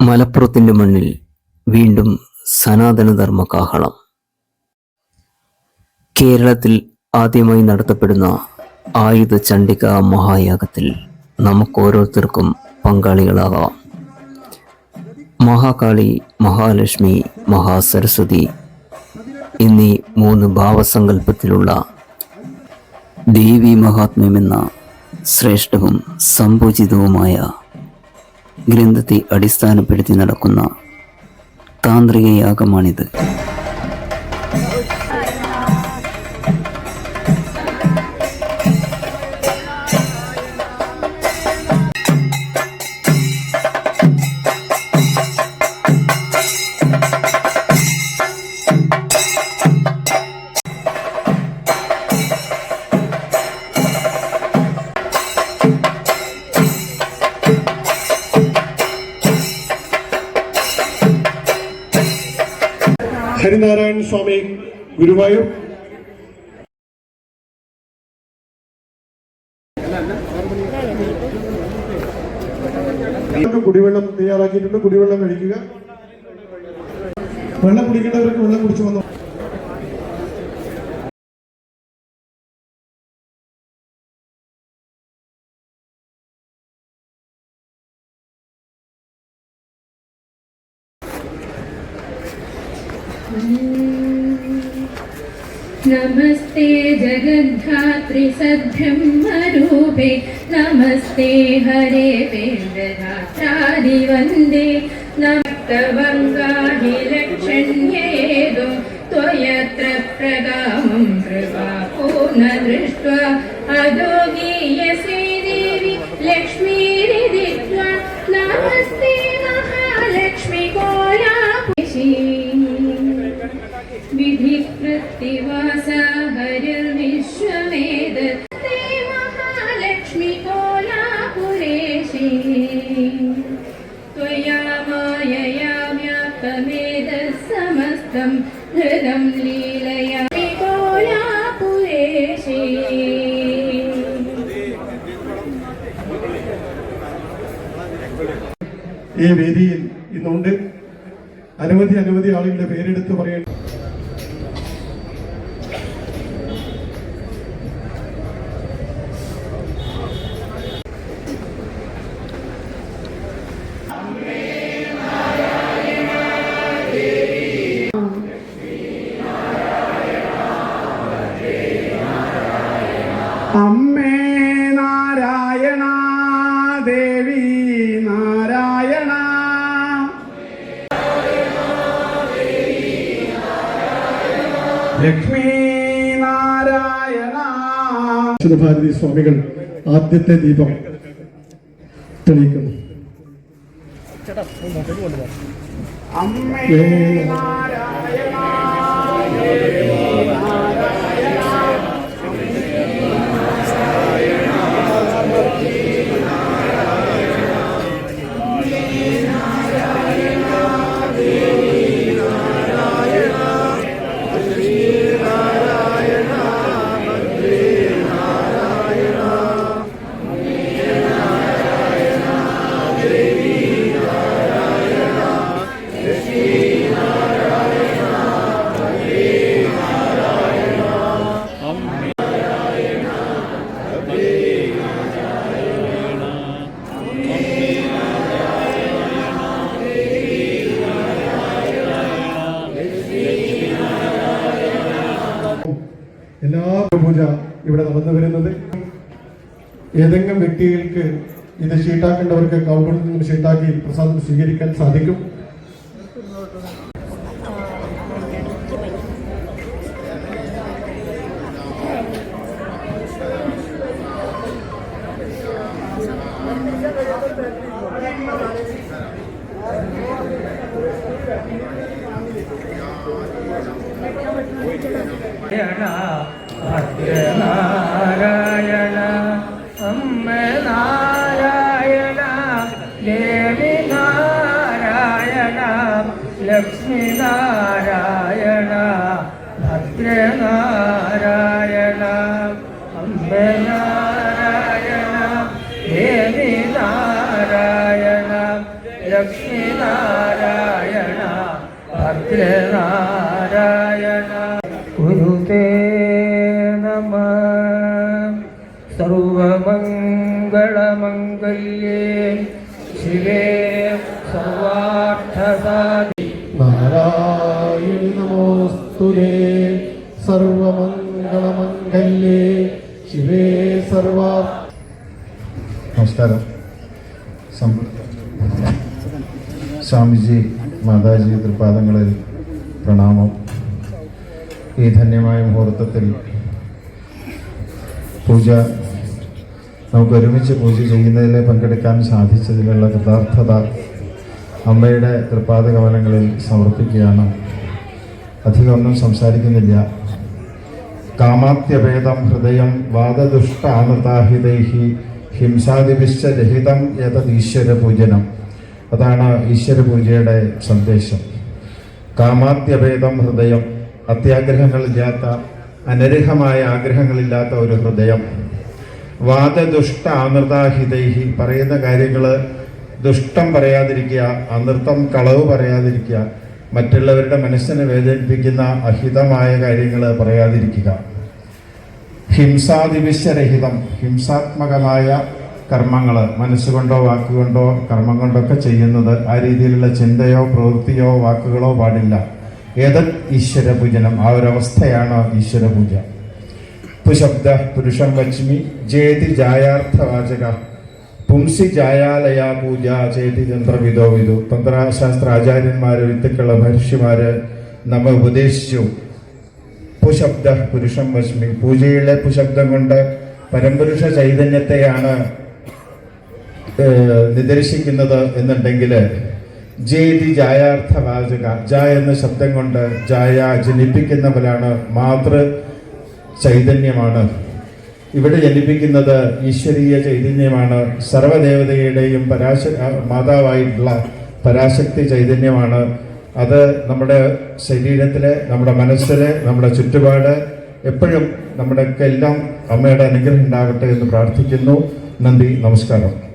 മലപ്പുറത്തിൻ്റെ മണ്ണിൽ വീണ്ടും സനാതനധർമ്മ കാഹളം. കേരളത്തിൽ ആദ്യമായി നടത്തപ്പെടുന്ന ആയുധ ചണ്ഡിക മഹായാഗത്തിൽ നമുക്കോരോരുത്തർക്കും പങ്കാളികളാകാം. മഹാകാളി, മഹാലക്ഷ്മി, മഹാസരസ്വതി എന്നീ 3 ഭാവസങ്കല്പത്തിലുള്ള ദേവി മഹാത്മ്യമെന്ന ശ്രേഷ്ഠവും സമ്പൂജിതവുമായ ഗ്രന്ഥത്തെ അടിസ്ഥാനപ്പെടുത്തി നടക്കുന്ന താന്ത്രിക യാഗമാണിത്. ഹരിനാരായണ സ്വാമി ഗുരുവായൂർ. കുടിവെള്ളം തയ്യാറാക്കിയിട്ടുണ്ട്. കുടിവെള്ളം കഴിക്കുക. വെള്ളം കുടിക്കേണ്ടവർക്ക് വെള്ളം കുടിച്ചു വന്നു. नमस्ते जगद्धात्री सद्ब्रह्मरूपे, नमस्ते हरे वेङ्कटाद्रि वन्दे, नमस्तवङ्गाहिलक्षण्येदो त्वयत्र प्रगामं कृपापूर्ण दृष्ट्वा अदोगीयसे देवी लक्ष्मीरिदित्वा, नमस्ते महालक्ष्मी कोलापुषी विधिकृत्तिवासा हरिर्विश्ववेद ते महालक्ष्मी कोलापुरेशी, त्वया मायया व्याप्तमेतः समस्तं हृदं लीलया कोलापुरेशी. ഈ വേദിയിൽ ഇന്നുണ്ട് അനവധി ആളുകളുടെ പേരെടുത്ത് പറയേണ്ട. അമ്മേ നാരായണ, ദേവി നാരായണ, ലക്ഷ്മി നാരായണ. ഭാരതി സ്വാമികൾ ആദ്യത്തെ ദീപം തെളിയിക്കുന്നു. അമ്മേ നാരായണ, ദേവി നാരായണ, എല്ലാ പൂജ ഇവിടെ നടന്നു വരുന്നത്. ഏതെങ്കിലും വ്യക്തികൾക്ക് ഇത് ഷീട്ടാക്കേണ്ടവർക്ക് കൗണ്ടറിൽ നിന്ന് ഷീട്ടാക്കി പ്രസാദം സ്വീകരിക്കാൻ സാധിക്കും. നാരായണ അമ്മ നാരായണ, ദേവി നാരായണ, ലക്ഷ്മി നാരായണ, ഭദ്രനാരായണ, അമ്മ നാരായണ, ദേവി നാരായണ, ലക്ഷ്മീനാരായണ ഭദ്രനാരായണ ഗുരുതേ നമഃ. സർവമംഗളമംഗല്യേ ശിവേ സർവാർത്ഥസാധി നാരായണി നമോസ്തുതേ. സർവമംഗളമംഗല്യേ ശിവേ സർവാ. നമസ്കാരം. സ്വാമിജി മാതാജി തൃപാദങ്ങളിൽ പ്രണാമം. ഈ ധന്യമായ മുഹൂർത്തത്തിൽ പൂജ നമുക്ക് ഒരുമിച്ച് പൂജ ചെയ്യുന്നതിൽ പങ്കെടുക്കാൻ സാധിച്ചതിലുള്ള കൃതാർത്ഥത അമ്മയുടെ തൃപാദ കമലങ്ങളിൽ സമർപ്പിക്കുകയാണ്. അധികമൊന്നും സംസാരിക്കുന്നില്ല. കാമാത്യഭേദം ഹൃദയം വാദദുഷ്ട ആനൃതാഹിതൈഹി ഹിംസാദിഭിശ്ച രഹിതം യതീശ്വര പൂജനം. അതാണ് ഈശ്വര പൂജയുടെ സന്ദേശം. കാമാത്യഭേദം ഹൃദയം, അത്യാഗ്രഹങ്ങളില്ലാത്ത, അനർഹമായ ആഗ്രഹങ്ങളില്ലാത്ത ഒരു ഹൃദയം. വാദദുഷ്ട ആനൃതാഹിതൈഹി, പറയുന്ന കാര്യങ്ങൾ ദുഷ്ടം പറയാതിരിക്കുക, അനൃത്തം കളവ് പറയാതിരിക്കുക, മറ്റുള്ളവരുടെ മനസ്സിനെ വേദനിപ്പിക്കുന്ന അഹിതമായ കാര്യങ്ങൾ പറയാതിരിക്കുക. ഹിംസാദിവിശ്വരഹിതം, ഹിംസാത്മകമായ കർമ്മങ്ങൾ മനസ്സുകൊണ്ടോ വാക്കുകൊണ്ടോ കർമ്മം കൊണ്ടൊക്കെ ചെയ്യുന്നത് ആ രീതിയിലുള്ള ചിന്തയോ പ്രവൃത്തിയോ വാക്കുകളോ പാടില്ല. ഏതത് ഈശ്വര പൂജനം, ആ ഒരവസ്ഥയാണ് ഈശ്വര പൂജ. പുശബ്ദ പുരുഷം വച്മി ജേതി ജായാർത്ഥവാചക പുംസി ജായാലയാ പൂജ ചേതി തന്ത്രവിദോ വിദു. തന്ത്രശാസ്ത്ര ആചാര്യന്മാര്, വിത്തുക്കള്, മഹർഷിമാര് നമ്മെ ഉപദേശിച്ചു. പുശബ്ദ പുരുഷം വസ്മി, പൂജയിലെ പുശബ്ദം കൊണ്ട് പരമ്പുരുഷ ചൈതന്യത്തെയാണ് നിദർശിക്കുന്നത് എന്നുണ്ടെങ്കിൽ ജേതി ജായാർത്ഥവാചക, ജ എന്ന ശബ്ദം കൊണ്ട് ജായ ജനിപ്പിക്കുന്നവരാണ്, മാതൃ ചൈതന്യമാണ്. ഇവിടെ ജനിപ്പിക്കുന്നത് ഈശ്വരീയ ചൈതന്യമാണ്. സർവദേവതയുടെയും മാതാവായിട്ടുള്ള പരാശക്തി ചൈതന്യമാണ്. അത് നമ്മുടെ ശരീരത്തിലെ, നമ്മുടെ മനസ്സിലെ, നമ്മുടെ ചുറ്റുപാട് എപ്പോഴും നമ്മുടെയൊക്കെ എല്ലാം അമ്മയുടെ അനുഗ്രഹം ഉണ്ടാകട്ടെ എന്ന് പ്രാർത്ഥിക്കുന്നു. നന്ദി, നമസ്കാരം.